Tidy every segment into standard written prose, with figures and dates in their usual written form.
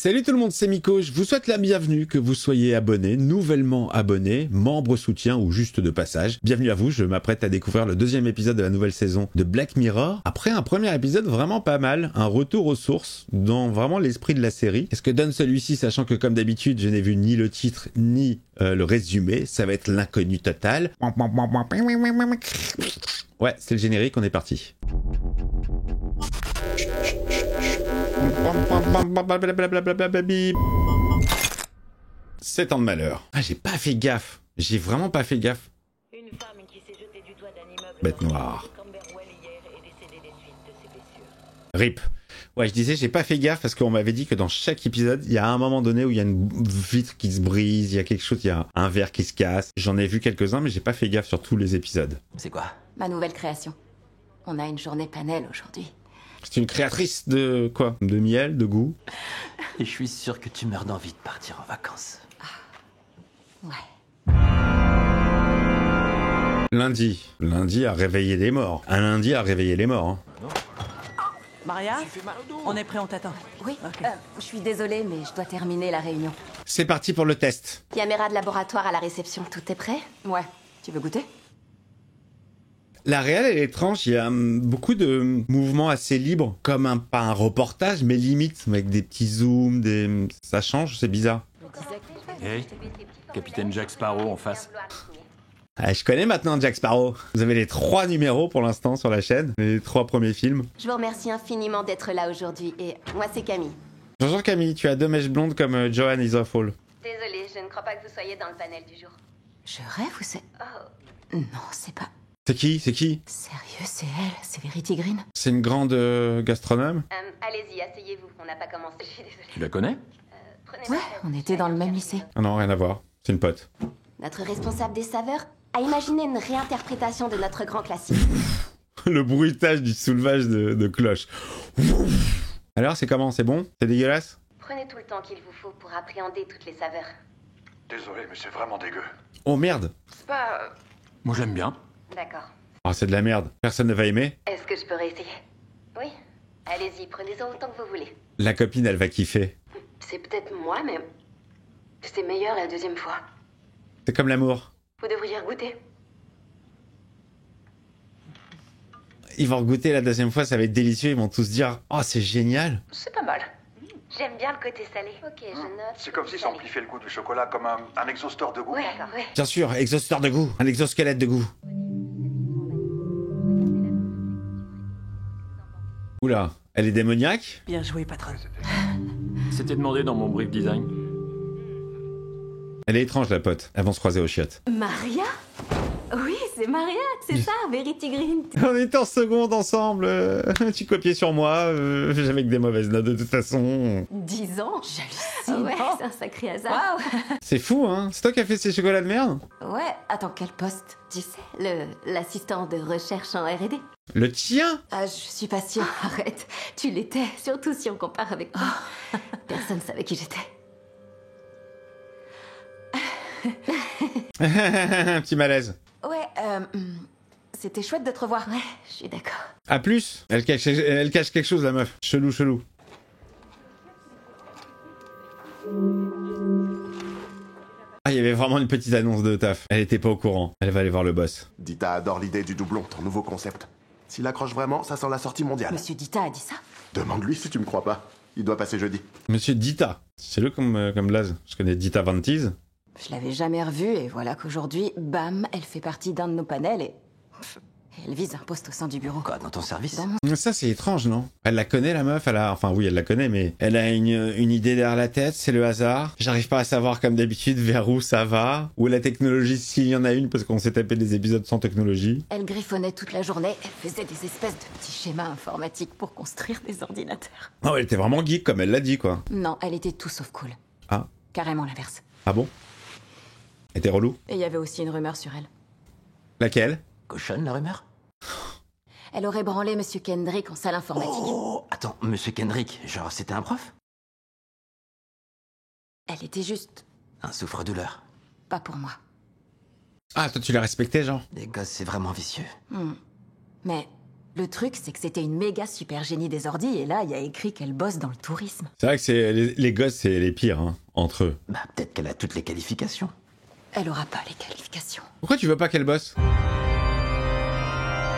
Salut tout le monde, c'est Miko, je vous souhaite la bienvenue, que vous soyez abonné, nouvellement abonné, membre soutien ou juste de passage. Bienvenue à vous, je m'apprête à découvrir le deuxième épisode de la nouvelle saison de Black Mirror. Après un premier épisode vraiment pas mal, un retour aux sources, dans vraiment l'esprit de la série. Qu'est-ce que donne celui-ci, sachant que comme d'habitude, je n'ai vu ni le titre, ni le résumé, ça va être l'inconnu total. Ouais, c'est le générique, on est parti. Sept ans de malheur. Ah, j'ai pas fait gaffe. J'ai vraiment pas fait gaffe. Une femme qui s'est jetée du toit d'un immeuble Bête noire. de Camberwell hier est décédée des suites de ses blessures. RIP. Ouais, je disais, j'ai pas fait gaffe parce qu'on m'avait dit que dans chaque épisode, il y a un moment donné où il y a une vitre qui se brise, il y a quelque chose, il y a un verre qui se casse. J'en ai vu quelques-uns, mais j'ai pas fait gaffe sur tous les épisodes. C'est quoi? Ma nouvelle création. On a une journée panel aujourd'hui. C'est une créatrice de quoi? De miel, de goût? Et je suis sûr que tu meurs d'envie de partir en vacances. Ouais. Lundi. Lundi a réveillé les morts. Un lundi a réveillé les morts. Hein. Maria, on est prêt, on t'attend. Oui, Ok. je suis désolée, mais je dois terminer la réunion. C'est parti pour le test. Caméra de laboratoire à la réception, tout est prêt? Ouais. Tu veux goûter? La réelle, elle est étrange. Il y a beaucoup de mouvements assez libres, comme pas un reportage, mais limite, avec des petits zooms, ça change, c'est bizarre. Hey, Capitaine Jack Sparrow en face. Ah, je connais maintenant Jack Sparrow. Vous avez les 3 numéros pour l'instant sur la chaîne, les 3 premiers films. Je vous remercie infiniment d'être là aujourd'hui, et moi c'est Camille. Bonjour Camille, tu as 2 mèches blondes comme Joanne Isofall. Désolée, je ne crois pas que vous soyez dans le panel du jour. Je rêve ou c'est... Oh. Non, c'est pas... C'est qui? C'est qui? Sérieux, c'est elle, c'est Verity Green. C'est une grande gastronome? Allez-y, asseyez-vous, on n'a pas commencé, je suis désolée. Tu la connais? Ouais, on était dans le même lycée. Ah non, rien à voir. C'est une pote. Notre responsable des saveurs a imaginé une réinterprétation de notre grand classique. Le bruitage du soulevage de cloche. Alors, c'est comment? C'est bon? C'est dégueulasse? Prenez tout le temps qu'il vous faut pour appréhender toutes les saveurs. Désolé, mais c'est vraiment dégueu. Oh merde! C'est pas... Moi j'aime bien. D'accord. Ah, c'est de la merde. Personne ne va aimer. Est-ce que je peux réessayer? Oui. Allez-y, prenez-en autant que vous voulez. La copine, elle va kiffer. C'est peut-être moi, mais... c'est meilleur la deuxième fois. C'est comme l'amour. Vous devriez goûter. Ils vont goûter la deuxième fois, ça va être délicieux. Ils vont tous dire « Oh, c'est génial !» C'est pas mal. J'aime bien le côté salé. Ok, je note. C'est comme si ça amplifiait le goût du chocolat, comme un exhausteur de goût. Ouais, d'accord. Ouais. Bien sûr, exhausteur de goût. Un exosquelette de goût. Oula, elle est démoniaque? Bien joué, patronne. C'était demandé dans mon brief design. Elle est étrange, la pote. Elles vont se croiser aux chiottes. Maria? Oui, c'est Maria, c'est ça, Verity Green. On était en seconde ensemble. Tu copiais sur moi. J'avais que des mauvaises notes de toute façon. 10 ans? J'hallucine. Ouais, c'est un sacré hasard. C'est fou, hein? C'est toi qui as fait ces chocolats de merde? Ouais, attends, quel poste? Tu sais, l'assistant de recherche en R&D. Le tien? Ah, je suis pas sûre, arrête. Tu l'étais, surtout si on compare avec moi. Personne savait qui j'étais. Un petit malaise. Ouais, c'était chouette de te revoir. Ouais, je suis d'accord. À plus. Elle cache quelque chose, la meuf. Chelou, chelou. Ah, il y avait vraiment une petite annonce de taf. Elle était pas au courant. Elle va aller voir le boss. Dita adore l'idée du doublon, ton nouveau concept. S'il accroche vraiment, ça sent la sortie mondiale. Monsieur Dita a dit ça? Demande-lui si tu me crois pas. Il doit passer jeudi. Monsieur Dita. C'est le comme blaze. Je connais Dita Vantise. Je l'avais jamais revue et voilà qu'aujourd'hui, bam, elle fait partie d'un de nos panels et... elle vise un poste au sein du bureau. Quoi, dans ton service? Dans mon... Ça, c'est étrange, non? Elle la connaît, la meuf. Enfin, oui, elle la connaît, mais elle a une idée derrière la tête. C'est le hasard. J'arrive pas à savoir, comme d'habitude, vers où ça va. Ou la technologie, s'il y en a une, parce qu'on s'est tapé des épisodes sans technologie. Elle griffonnait toute la journée, elle faisait des espèces de petits schémas informatiques pour construire des ordinateurs. Oh, elle était vraiment geek, comme elle l'a dit, quoi. Non, elle était tout sauf cool. Ah. Carrément l'inverse. Ah bon? Elle était relou. Et il y avait aussi une rumeur sur elle. Laquelle? Cochonne, la rumeur? Elle aurait branlé Monsieur Kendrick en salle informatique. Oh, attends, Monsieur Kendrick, genre c'était un prof? Elle était juste Un souffre-douleur. pas pour moi. Ah, toi, tu l'as respecté, genre? Les gosses, c'est vraiment vicieux. Mais Le truc, c'est que c'était une méga super génie des ordis, et là, il y a écrit qu'elle bosse dans le tourisme. C'est vrai que c'est les gosses, c'est les pires, hein, entre eux. Bah, peut-être qu'elle a toutes les qualifications. Elle aura pas les qualifications. Pourquoi tu veux pas qu'elle bosse?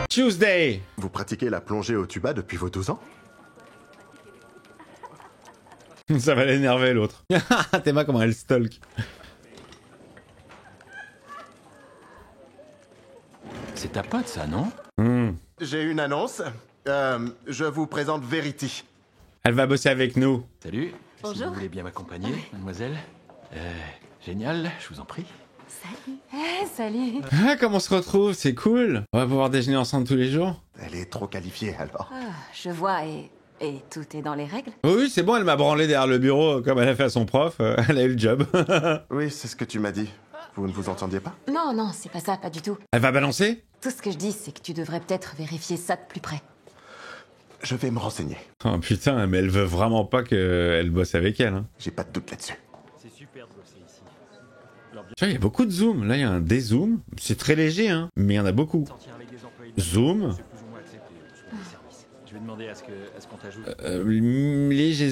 Tuesday. Vous pratiquez la plongée au tuba depuis vos 12 ans? Ça va l'énerver, l'autre. T'es pas comment elle stalk. C'est ta pote, ça, non? J'ai une annonce. Je vous présente Verity. Elle va bosser avec nous. Salut. Si Bonjour. vous voulez bien m'accompagner, mademoiselle. Génial, je vous en prie. Salut. Salut. Ah, comment on se retrouve, c'est cool. On va pouvoir déjeuner ensemble tous les jours. Elle est trop qualifiée, alors. Ah, je vois, et tout est dans les règles? Oh oui, c'est bon, elle m'a branlé derrière le bureau comme elle a fait à son prof. Elle a eu le job. Oui, c'est ce que tu m'as dit. Vous ne vous entendiez pas? Non, non, c'est pas ça, pas du tout. Elle va balancer? Tout ce que je dis, c'est que tu devrais peut-être vérifier ça de plus près. Je vais me renseigner. Oh putain, mais elle veut vraiment pas qu'elle bosse avec elle. Hein. J'ai pas de doute là-dessus. C'est super de bosser ici. Tu vois, il y a beaucoup de zoom. Là, il y a un dézoom. C'est très léger, hein, mais il y en a beaucoup. Sortir avec des employés de Zoom. c'est plus ou moins accepté sous les services. Je vais demander à ce qu'on t'ajoute. Léger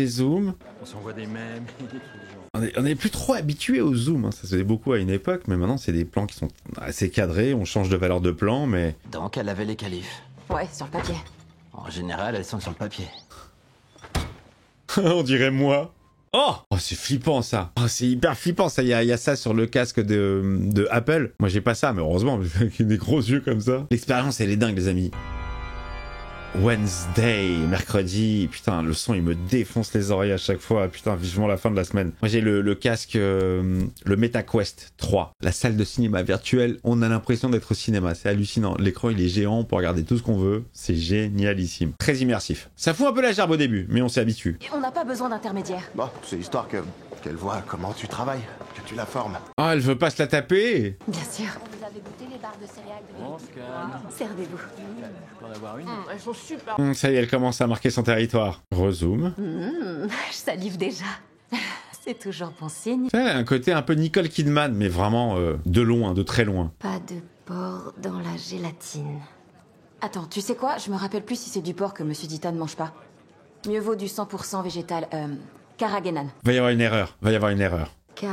zoom. On s'envoie des mèmes et des trucs genre. On est plus trop habitué au zoom. Hein. Ça se faisait beaucoup à une époque, mais maintenant, c'est des plans qui sont assez cadrés. On change de valeur de plan, mais... Donc, elle avait les qualifs. Ouais, sur le papier. En général, elles sont sur le papier. On dirait moi. Oh, c'est flippant ça. Oh, c'est hyper flippant ça. Il y a ça sur le casque de Apple. Moi j'ai pas ça, mais heureusement, avec des gros yeux comme ça. L'expérience elle est dingue les amis. Wednesday, mercredi, putain, le son il me défonce les oreilles à chaque fois, putain, vivement la fin de la semaine. Moi j'ai le casque, le MetaQuest 3, la salle de cinéma virtuelle, on a l'impression d'être au cinéma, c'est hallucinant. L'écran il est géant pour regarder tout ce qu'on veut, c'est génialissime. Très immersif. Ça fout un peu la gerbe au début, mais on s'y habitue. Et on n'a pas besoin d'intermédiaire. Bon, c'est histoire qu'elle voit comment tu travailles, que tu la formes. Oh, elle veut pas se la taper. Bien sûr. Vous avez goûté les barres de céréales de On se calme. Servez-vous. Je peux en avoir une. Elles sont super. Ça y est, elle commence à marquer son territoire. Rezoom. Je salive déjà. C'est toujours bon signe. Elle a un côté un peu Nicole Kidman, mais vraiment de loin, de très loin. Pas de porc dans la gélatine. Attends, tu sais quoi? Je me rappelle plus si c'est du porc que Monsieur Dita ne mange pas. Mieux vaut du 100% végétal. Karagenan. Va y avoir une erreur, Qui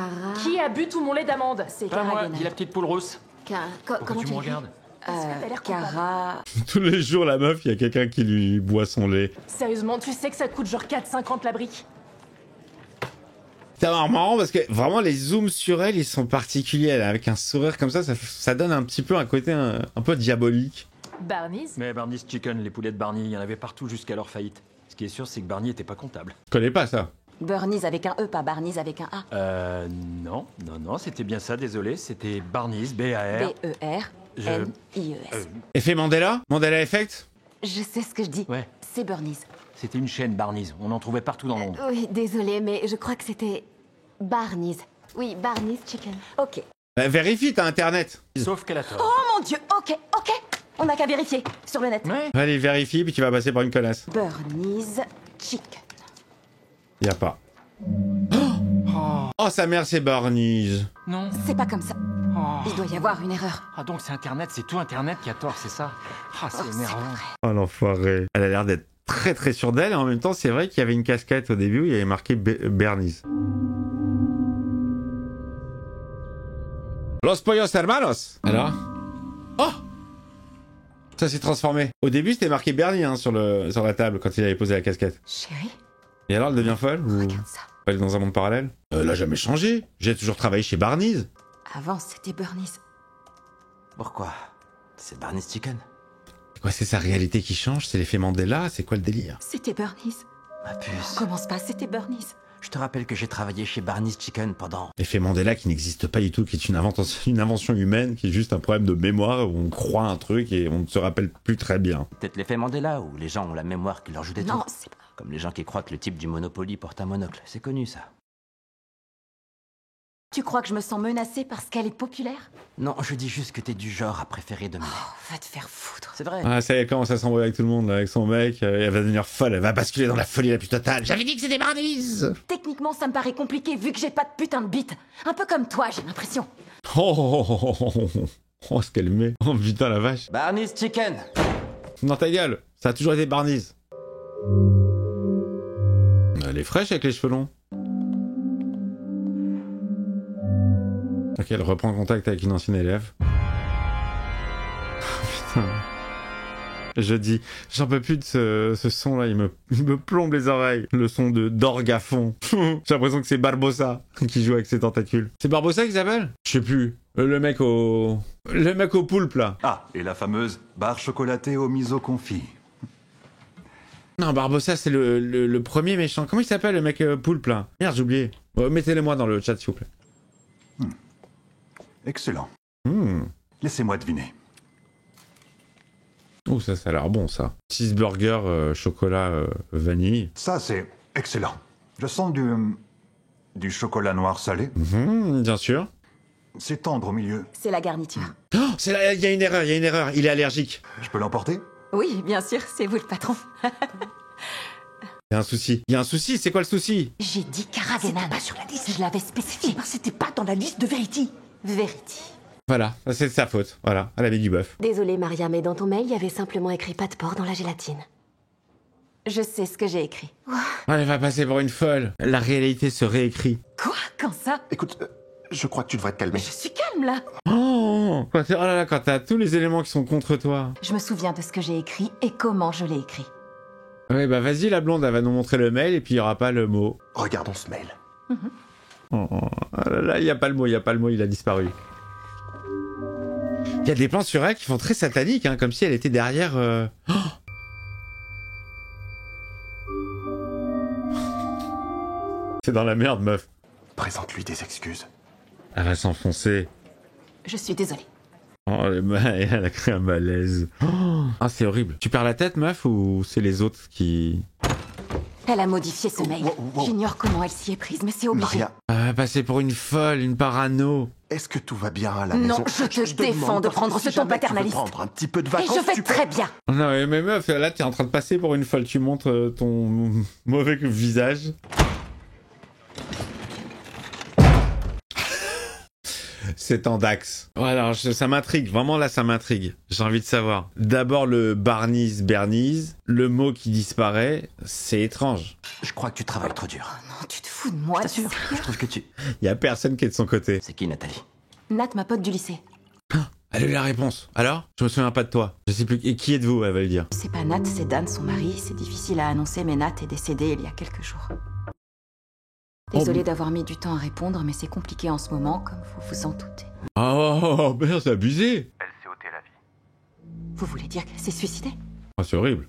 a bu tout mon lait d'amande? C'est Pas moi, Karagenan. dis la petite poule rousse. Comment Pourquoi tu me l'écris regardes? Kara... Tous les jours, la meuf, il y a quelqu'un qui lui boit son lait. Sérieusement, tu sais que ça coûte genre 4,50 la brique? C'est marrant parce que vraiment les zooms sur elle, ils sont particuliers. Elle, avec un sourire comme ça donne un petit peu un côté un peu diabolique. Barney's? Mais Barney's Chicken, les poulets de Barney, il y en avait partout jusqu'à leur faillite. Ce qui est sûr, c'est que Barney était pas comptable. Je connais pas ça. Burnies avec un E, pas Barney's avec un A. Non, c'était bien ça, désolé. C'était Barney's, B-A-R. B-E-R-N-I-E-S. Effet Mandela? Mandela Effect? Je sais ce que je dis. Ouais. C'est Burnies. C'était une chaîne Barney's. On en trouvait partout dans Londres. Oui, désolé, mais je crois que c'était Barney's. Oui, Barney's Chicken. Ok. Vérifie, t'as internet. Sauf qu'elle a tort. Oh mon Dieu, ok. On n'a qu'à vérifier sur le net. Ouais. Allez, vérifie, puis tu vas passer par une connasse. Burnies Chicken. Y a pas. Oh, sa mère, c'est Barney's. Non. C'est pas comme ça. Oh. Il doit y avoir une erreur. Ah, donc c'est Internet, c'est tout Internet qui a tort, c'est ça? Ah, c'est énervant. Oh, l'enfoiré. Elle a l'air d'être très très sûre d'elle, et en même temps, c'est vrai qu'il y avait une casquette au début où il y avait marqué Barney's. Los pollos hermanos. Alors? Oh! Ça s'est transformé. Au début, c'était marqué Bernie hein, sur la table quand il avait posé la casquette. Chérie, Et alors, elle devient folle ou regarde ça. elle est dans un monde parallèle? Elle a jamais changé. J'ai toujours travaillé chez Barney's. Avant, c'était Burnies. Pourquoi? C'est Barney's Chicken. C'est quoi, c'est sa réalité qui change? C'est l'effet Mandela? C'est quoi le délire? C'était Burnies. Ma puce. Commence pas, c'était Burnies. Je te rappelle que j'ai travaillé chez Barney's Chicken pendant... L'effet Mandela qui n'existe pas du tout, qui est une invention humaine, qui est juste un problème de mémoire où on croit un truc et on ne se rappelle plus très bien. Peut-être l'effet Mandela, où les gens ont la mémoire qui leur joue des Non, tours. c'est pas... Comme les gens qui croient que le type du Monopoly porte un monocle. C'est connu, ça. Tu crois que je me sens menacée parce qu'elle est populaire? Non, je dis juste que t'es du genre à préférer dominer. Oh, va te faire foutre. C'est vrai. Ah, ça y est, elle commence à s'embrouiller avec tout le monde, là, avec son mec. Elle va devenir folle, elle va basculer dans la folie la plus totale. J'avais dit que c'était Barney's! Techniquement, ça me paraît compliqué vu que j'ai pas de putain de bite. Un peu comme toi, j'ai l'impression. Oh, ce qu'elle met. Oh putain la vache. Barney's Chicken. Dans ta gueule. Ça a toujours été Barney's. Elle est fraîche avec les cheveux longs. Ok, elle reprend contact avec une ancienne élève. Putain. Je dis, j'en peux plus de ce son-là, il me plombe les oreilles. Le son d'orgue à fond. J'ai l'impression que c'est Barbossa qui joue avec ses tentacules. C'est Barbossa qui s'appelle? Je sais plus. Le mec au poulpe, là. Ah, et la fameuse barre chocolatée au miso confit. Non, Barbossa, c'est le premier méchant. Comment il s'appelle, le mec poulpe, là? Merde, j'ai oublié. Mettez-les-moi dans le chat, s'il vous plaît. Excellent. Laissez-moi deviner. Oh, ça a l'air bon, ça. Cheeseburger, chocolat, vanille. Ça, c'est excellent. Je sens du chocolat noir salé. Bien sûr. C'est tendre au milieu. C'est la garniture. Oh, il y a une erreur, il est allergique. Je peux l'emporter? Oui, bien sûr, c'est vous le patron. Il y a un souci, c'est quoi le souci? J'ai dit Caravenan. C'était pas sur la liste. Je l'avais spécifié. C'était pas dans la liste de Verity. Verity. Voilà, c'est de sa faute. Voilà, elle avait du bœuf. Désolée, Maria, mais dans ton mail, il y avait simplement écrit pas de porc dans la gélatine. Je sais ce que j'ai écrit. Elle va passer pour une folle. La réalité se réécrit. Quoi? Quand ça? Écoute, je crois que tu devrais te calmer. Je suis calme, là. Oh là là, quand t'as tous les éléments qui sont contre toi. Je me souviens de ce que j'ai écrit et comment je l'ai écrit. Ouais, bah vas-y, la blonde, elle va nous montrer le mail et puis il y aura pas le mot. Regardons ce mail. Oh là là, il y a pas le mot, il a disparu. Il y a des plans sur elle qui font très sataniques, hein, comme si elle était derrière... Oh, c'est dans la merde, meuf. Présente-lui des excuses. Elle va s'enfoncer. Je suis désolée. Oh, elle a créé un malaise. Oh, ah, c'est horrible. Tu perds la tête, meuf, ou c'est les autres qui... Elle a modifié ce mail. Wow. J'ignore comment elle s'y est prise, mais c'est obligé. Maria, Elle va passer pour une folle, une parano. est-ce que tout va bien à la Non, maison? je te défends demande, de parce que prendre si ce ton jamais tu veux paternaliste. prendre un petit peu de Et vacances, je fais tu peux- très bien. Non, mais meuf, là, t'es en train de passer pour une folle. Tu montres ton mauvais visage. C'est en Dax. Voilà, ça m'intrigue. Vraiment, là, ça m'intrigue. J'ai envie de savoir. D'abord, le Barney's, le mot qui disparaît, c'est étrange. Je crois que tu travailles trop dur. Non, tu te fous de moi, T'assure, sérieux? je trouve que tu... Il y a personne qui est de son côté. C'est qui, Nathalie? Nat, ma pote du lycée. Elle a eu la réponse. Alors? Je me souviens pas de toi. Je sais plus. Et qui êtes-vous, elle va le dire. C'est pas Nat, c'est Dan, son mari. C'est difficile à annoncer, mais Nat est décédé il y a quelques jours. Désolée d'avoir mis du temps à répondre, mais c'est compliqué en ce moment, comme vous vous en doutez. Oh, merde, c'est abusé. Elle s'est ôté la vie. Vous voulez dire qu'elle s'est suicidée? Oh, c'est horrible.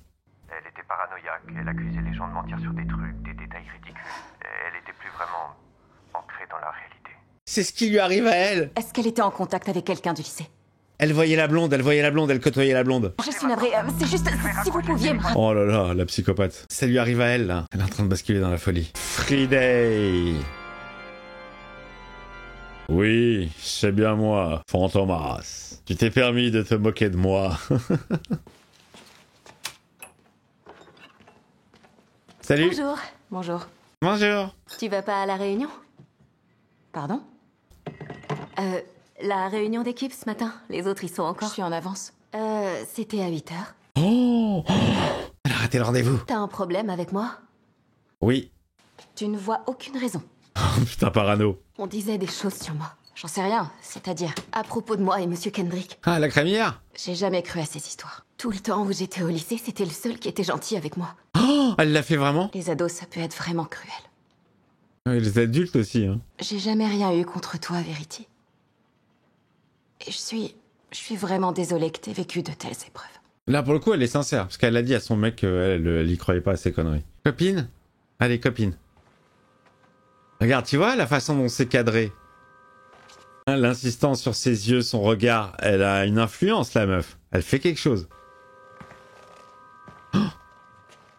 Elle était paranoïaque. Elle accusait les gens de mentir sur des trucs, des détails ridicules. Elle était plus vraiment ancrée dans la réalité. C'est ce qui lui arrive à elle. Est-ce qu'elle était en contact avec quelqu'un du lycée? Elle voyait la blonde, elle côtoyait la blonde. Je suis navrée, c'est juste si vous pouviez me... Oh là là, la psychopathe. Ça lui arrive à elle, là. Elle est en train de basculer dans la folie. Friday. Oui, c'est bien moi, Fantomas. Tu t'es permis de te moquer de moi. Salut. Bonjour. Bonjour. Bonjour. Tu vas pas à la réunion? Pardon? La réunion d'équipe ce matin. Les autres, ils sont Je encore. suis en avance. C'était à 8h. Oh, elle a raté le rendez-vous. T'as un problème avec moi? Oui. Tu ne vois aucune raison. Oh, putain, parano. On disait des choses sur moi. J'en sais rien, c'est-à-dire... À propos de moi et Monsieur Kendrick. Ah, la crémière. J'ai jamais cru à ces histoires. Tout le temps où j'étais au lycée, c'était le seul qui était gentil avec moi. Oh, elle l'a fait vraiment. Les ados, ça peut être vraiment cruel. Oui, les adultes aussi, hein. J'ai jamais rien eu contre toi, Verity. Et je suis vraiment désolée que t'aies vécu de telles épreuves. Là, pour le coup, elle est sincère, parce qu'elle a dit à son mec qu'elle y croyait pas à ses conneries. Copine? Allez, copine. Regarde, tu vois la façon dont c'est cadré? Hein, l'insistance sur ses yeux, son regard, elle a une influence, la meuf. Elle fait quelque chose. Oh,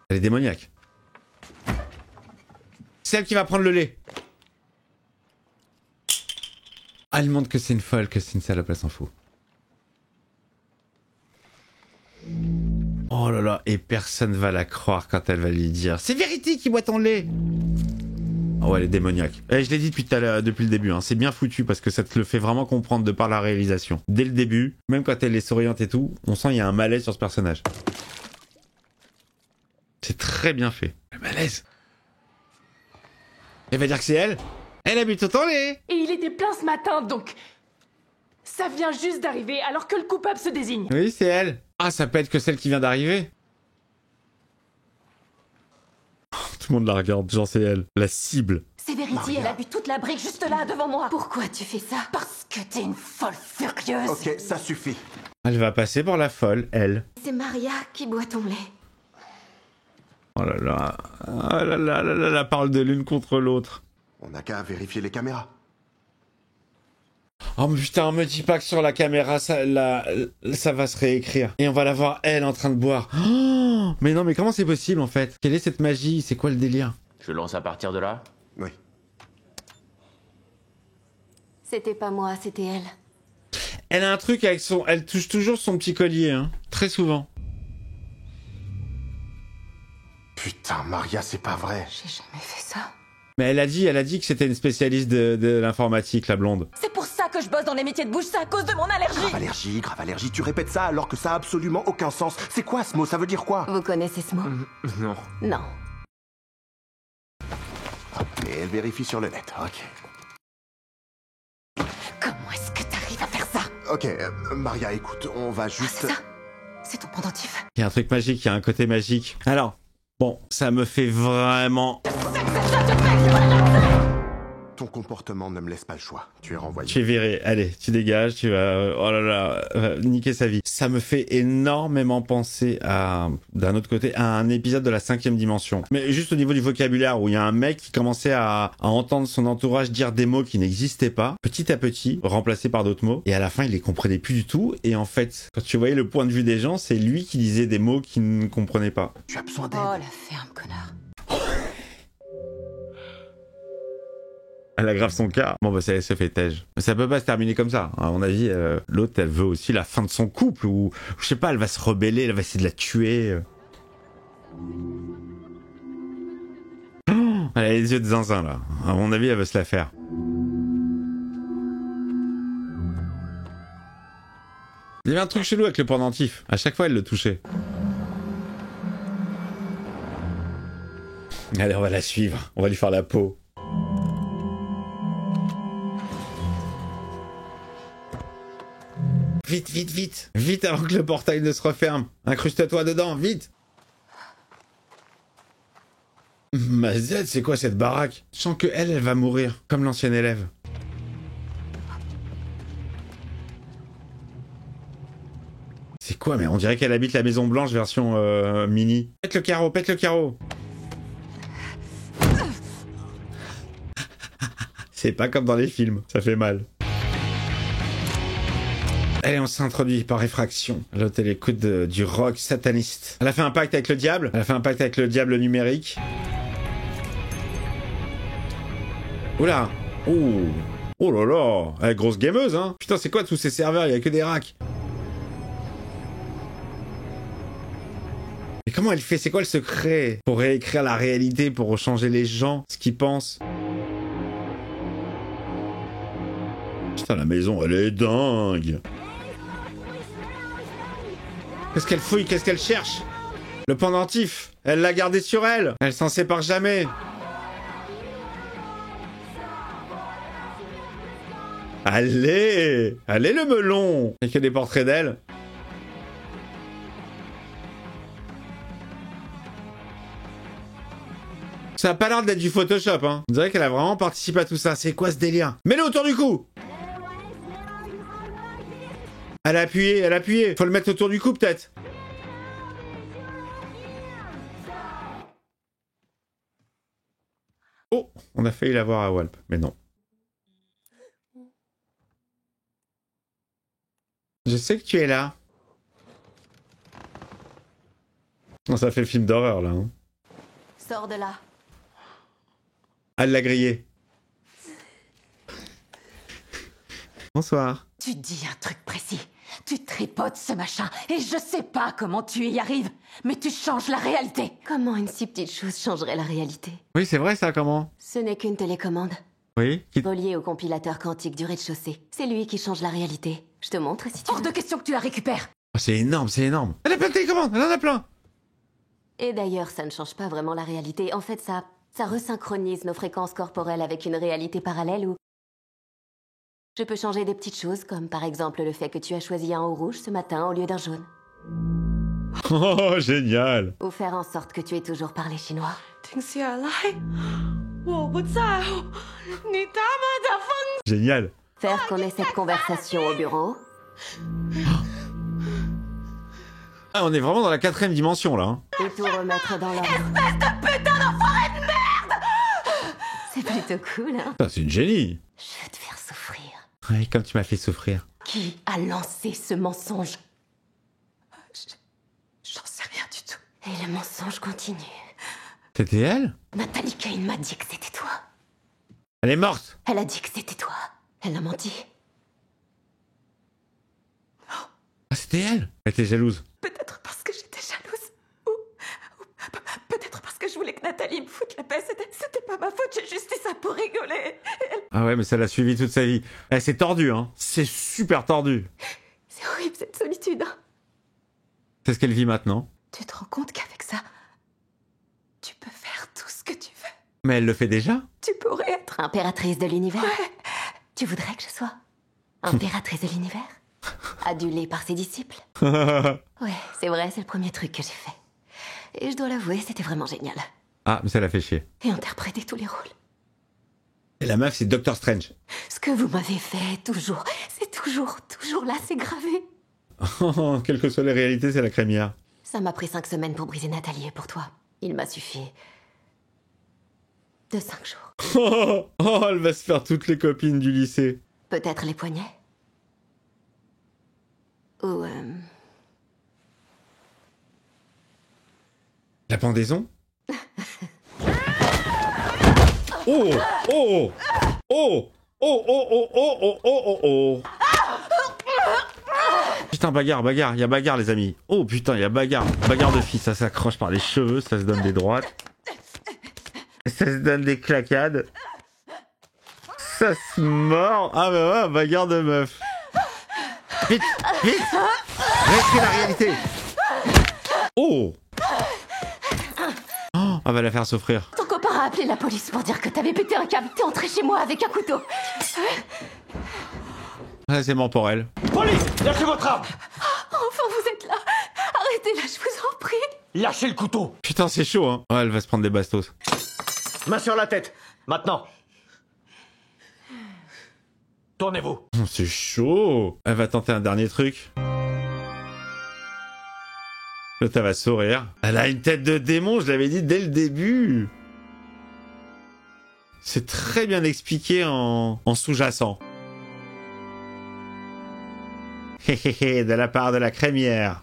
elle est démoniaque. C'est elle qui va prendre le lait. Ah, elle montre que c'est une folle, que c'est une salope, elle s'en fout. Oh là là, et personne va la croire quand elle va lui dire « C'est Verity qui boit ton lait !» Oh, elle est démoniaque. Je l'ai dit depuis le début, hein, c'est bien foutu parce que ça te le fait vraiment comprendre de par la réalisation. Dès le début, même quand elle est souriante et tout, on sent qu'il y a un malaise sur ce personnage. C'est très bien fait. Le malaise. Elle va dire que c'est elle. Elle habite au Templé. Et il était plein ce matin, donc... Ça vient juste d'arriver, alors que le coupable se désigne. Oui, c'est elle. Ah, ça peut être que celle qui vient d'arriver. Tout le monde la regarde, genre c'est elle. La cible. Severity, elle a bu toute la brique juste là, devant moi. Pourquoi tu fais ça? Parce que t'es une folle furieuse. Ok, ça suffit. Elle va passer pour la folle, elle. C'est Maria qui boit ton lait. Oh là là. Oh là là là là, la parole de l'une contre l'autre. On n'a qu'à vérifier les caméras. Oh mais putain, me dis pas que sur la caméra, ça va se réécrire. Et on va la voir, elle, en train de boire. Oh, mais non, mais comment c'est possible, en fait? Quelle est cette magie? C'est quoi le délire? Je lance à partir de là. Oui. C'était pas moi, c'était elle. Elle a un truc avec son... Elle touche toujours son petit collier, hein. Très souvent. Putain, Maria, c'est pas vrai. J'ai jamais fait ça. Mais elle a dit que c'était une spécialiste de l'informatique, la blonde. C'est pour ça que je bosse dans les métiers de bouche, c'est à cause de mon allergie. Grave allergie, tu répètes ça alors que ça a absolument aucun sens. C'est quoi ce mot? Ça veut dire quoi? Vous connaissez ce mot? Non. Non. Et elle vérifie sur le net, ok. Comment est-ce que t'arrives à faire ça? Ok, Maria, écoute, on va juste... C'est ça? C'est ton pendentif. Il y a un truc magique, il y a un côté magique. Alors, bon, ça me fait vraiment... Ton comportement ne me laisse pas le choix. Tu es renvoyé. Tu es viré, allez, tu dégages, tu vas... Oh là là, niquer sa vie. Ça me fait énormément penser à, d'un autre côté, à un épisode de la 5e dimension. Mais juste au niveau du vocabulaire, où il y a un mec qui commençait à entendre son entourage dire des mots qui n'existaient pas, petit à petit, remplacés par d'autres mots, et à la fin, il les comprenait plus du tout, et en fait, quand tu voyais le point de vue des gens, c'est lui qui disait des mots qu'il ne comprenait pas. Tu as besoin d'aide. Oh la ferme, connard. Elle aggrave son cas. Bon, bah, ça se fait tège. Mais ça peut pas se terminer comme ça. À mon avis, l'autre, elle veut aussi la fin de son couple, ou, je sais pas, elle va se rebeller, elle va essayer de la tuer. Oh, elle a les yeux de zinzin, là. À mon avis, elle veut se la faire. Il y avait un truc chelou avec le pendentif. À chaque fois, elle le touchait. Allez, on va la suivre. On va lui faire la peau. Vite, vite, vite. Vite avant que le portail ne se referme. Incruste-toi dedans, vite. Mazette, c'est quoi cette baraque? Je sens que elle va mourir, comme l'ancienne élève. C'est quoi? Mais on dirait qu'elle habite la Maison Blanche version mini. Pète le carreau, pète le carreau. C'est pas comme dans les films, ça fait mal. Allez, on s'introduit par effraction. L'autre, elle écoute du rock sataniste. Elle a fait un pacte avec le diable. Elle a fait un pacte avec le diable numérique. Oula. Oh. Oh là là. Elle est grosse gameuse, hein. Putain, c'est quoi tous ces serveurs? Il y a que des racks. Mais comment elle fait? C'est quoi le secret? Pour réécrire la réalité, pour changer les gens, ce qu'ils pensent. Putain, la maison, elle est dingue. Qu'est-ce qu'elle fouille? Qu'est-ce qu'elle cherche? Le pendentif, elle l'a gardé sur elle. Elle s'en sépare jamais. Allez! Allez le melon! Il y a que des portraits d'elle. Ça a pas l'air d'être du Photoshop, hein. On dirait qu'elle a vraiment participé à tout ça. C'est quoi ce délire? Mets-le autour du cou! Elle a appuyé, elle a appuyé. Faut le mettre autour du cou, peut-être. Oh, on a failli l'avoir à Walp, mais non. Je sais que tu es là. Non, ça fait le film d'horreur, là. Hein. Sors de là. Elle l'a grillé. Bonsoir. Tu dis un truc précis. Tu tripotes ce machin, et je sais pas comment tu y arrives, mais tu changes la réalité. Comment une si petite chose changerait la réalité? Oui, c'est vrai, ça, comment? Ce n'est qu'une télécommande. Oui. Reliée au compilateur quantique du rez-de-chaussée. C'est lui qui change la réalité. Je te montre si tu Hors veux. de question que tu la récupères. Oh, c'est énorme, c'est énorme. Elle a plein de télécommandes, elle en a plein. Et d'ailleurs, ça ne change pas vraiment la réalité. En fait, ça resynchronise nos fréquences corporelles avec une réalité parallèle où je peux changer des petites choses, comme par exemple le fait que tu as choisi un haut rouge ce matin au lieu d'un jaune. Oh, génial. Ou faire en sorte que tu aies toujours parlé chinois. Génial. Faire qu'on ait cette conversation au bureau. Ah, on est vraiment dans la 4ème dimension, là. Hein. Et tout remettre dans l'ordre. Espèce de putain d'enfoiré de merde! C'est plutôt cool, hein? Ah, c'est une génie. Je veux te faire souffrir. Ouais, comme tu m'as fait souffrir. Qui a lancé ce mensonge? J'en sais rien du tout. Et le mensonge continue. C'était elle? Nathalie Kane m'a dit que c'était toi. Elle est morte. Elle a dit que c'était toi. Elle a menti. Ah, c'était elle. Elle était jalouse. Peut-être parce que j'étais jalouse. Ou peut-être parce que je voulais que Nathalie me foute la paix. C'était pas ma faute, j'ai juste dit ça pour rigoler. Ah ouais, mais ça l'a suivi toute sa vie. Eh, c'est tordu, hein. C'est super tordu. C'est horrible cette solitude. Hein. C'est ce qu'elle vit maintenant. Tu te rends compte qu'avec ça, tu peux faire tout ce que tu veux. Mais elle le fait déjà. Tu pourrais être Impératrice de l'univers. Ouais. Tu voudrais que je sois impératrice de l'univers? Adulée par ses disciples? Ouais, c'est vrai, c'est le premier truc que j'ai fait. Et je dois l'avouer, c'était vraiment génial. Ah, mais ça l'a fait chier. Et interpréter tous les rôles. Et la meuf, c'est Doctor Strange. Ce que vous m'avez fait, toujours, c'est toujours là, c'est gravé. Quelles que soient les réalités, c'est la crémière. Ça m'a pris 5 semaines pour briser Nathalie, et pour toi, il m'a suffi de 5 jours. Oh, elle va se faire toutes les copines du lycée. Peut-être les poignets. Ou La pendaison. Oh, oh, oh, oh, oh, oh, oh, oh, oh, oh. Putain, bagarre, il y a bagarre, les amis. Oh putain, il y a bagarre. Bagarre de filles, ça s'accroche par les cheveux, ça se donne des droites. Ça se donne des claquades. Ça se mord. Ah bah ouais, bagarre de meuf. Vite, vite. Réécris la réalité. Oh. Oh, elle va la faire souffrir. ton copain a appelé la police pour dire que t'avais pété un câble. T'es entré chez moi avec un couteau. Ah, c'est mort pour elle. Police, lâchez votre arme. Enfin, vous êtes là. Arrêtez-la, je vous en prie. Lâchez le couteau. Putain, c'est chaud, hein. Ouais, elle va se prendre des bastos. Main sur la tête. Maintenant. Tournez-vous. Oh, c'est chaud. Elle va tenter un dernier truc. L'autre, elle va sourire. Elle a une tête de démon, je l'avais dit dès le début. C'est très bien expliqué en sous-jacent. Hé hé hé, de la part de la crémière.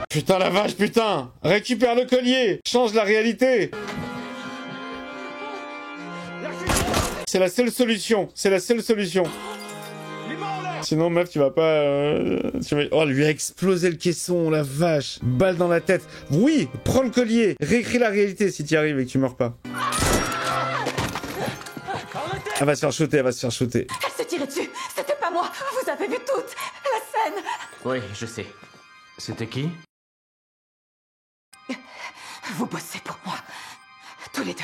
Putain la vache, putain! Récupère le collier! Change la réalité! C'est la seule solution. C'est la seule solution. Sinon, meuf, tu vas pas... Oh, elle lui a explosé le caisson, la vache. Balle dans la tête. Oui, prends le collier. Réécris la réalité si tu y arrives et que tu meurs pas. Elle va se faire shooter, elle va se faire shooter. Elle s'est tirée dessus. C'était pas moi. Vous avez vu toute la scène. Oui, je sais. C'était qui? Vous bossez pour moi. Tous les deux.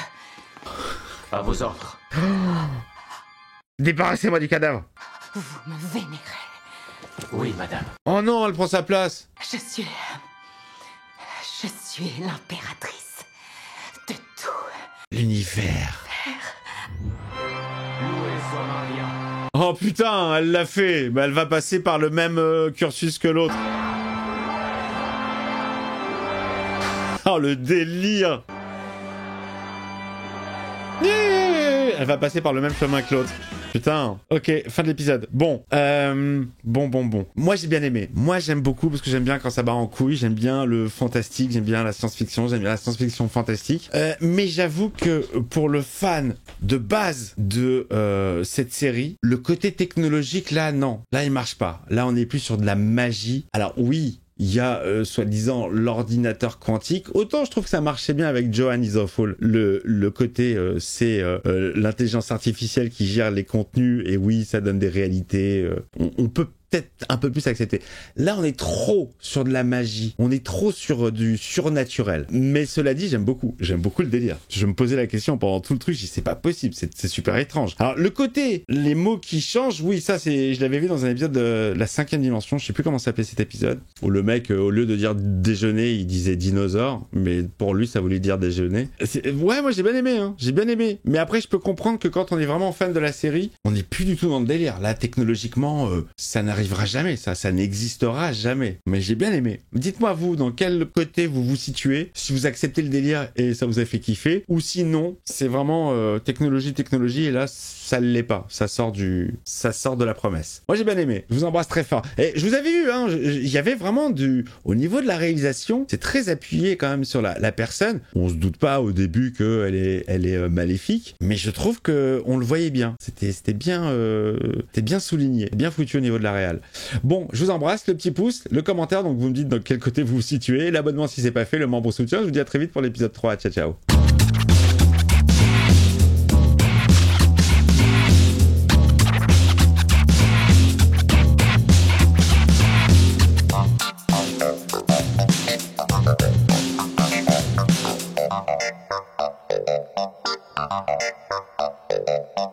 À vos ordres. Débarrassez-moi du cadavre. Vous me vénérez. Oui, madame. Oh non, elle prend sa place. Je suis l'impératrice de tout. L'univers. Loué soit Maria. Oh putain, elle l'a fait. Bah, elle va passer par le même cursus que l'autre. Oh, le délire. Elle va passer par le même chemin que l'autre. Putain. Ok, fin de l'épisode. Bon. Bon. Moi, j'ai bien aimé. Moi, j'aime beaucoup parce que j'aime bien quand ça bat en couille. J'aime bien le fantastique. J'aime bien la science-fiction. J'aime bien la science-fiction fantastique. Mais j'avoue que pour le fan de base de cette série, le côté technologique, là, non. Là, il marche pas. Là, on est plus sur de la magie. Alors, oui. Il y a, soi-disant, l'ordinateur quantique. Autant je trouve que ça marchait bien avec Johan is Awful. Le côté, c'est l'intelligence artificielle qui gère les contenus. Et oui, ça donne des réalités. On peut peut-être un peu plus accepté. Là, on est trop sur de la magie. On est trop sur du surnaturel. Mais cela dit, j'aime beaucoup le délire. Je me posais la question pendant tout le truc, je dis c'est pas possible, c'est super étrange. Alors le côté, les mots qui changent, oui, ça c'est, je l'avais vu dans un épisode de la 5e dimension, je sais plus comment s'appelait cet épisode, où le mec, au lieu de dire déjeuner, il disait dinosaure, mais pour lui ça voulait dire déjeuner. Ouais, moi j'ai bien aimé. Mais après je peux comprendre que quand on est vraiment fan de la série, on n'est plus du tout dans le délire. Là, technologiquement, ça n'arrivera jamais, ça n'existera jamais. Mais j'ai bien aimé. Dites-moi vous, dans quel côté vous vous situez, si vous acceptez le délire et ça vous a fait kiffer, ou sinon, c'est vraiment technologie, et là, ça l'est pas. Ça sort de la promesse. Moi, j'ai bien aimé. Je vous embrasse très fort. Et je vous avais vu, hein, il y avait vraiment au niveau de la réalisation, c'est très appuyé quand même sur la personne. On se doute pas au début qu'elle est maléfique, mais je trouve que on le voyait bien. C'était bien souligné, bien foutu au niveau de la réal. Bon, je vous embrasse, le petit pouce, le commentaire, donc vous me dites dans quel côté vous vous situez, l'abonnement si c'est pas fait, le membre soutien. Je vous dis à très vite pour l'épisode 3. Ciao, ciao. Thank you.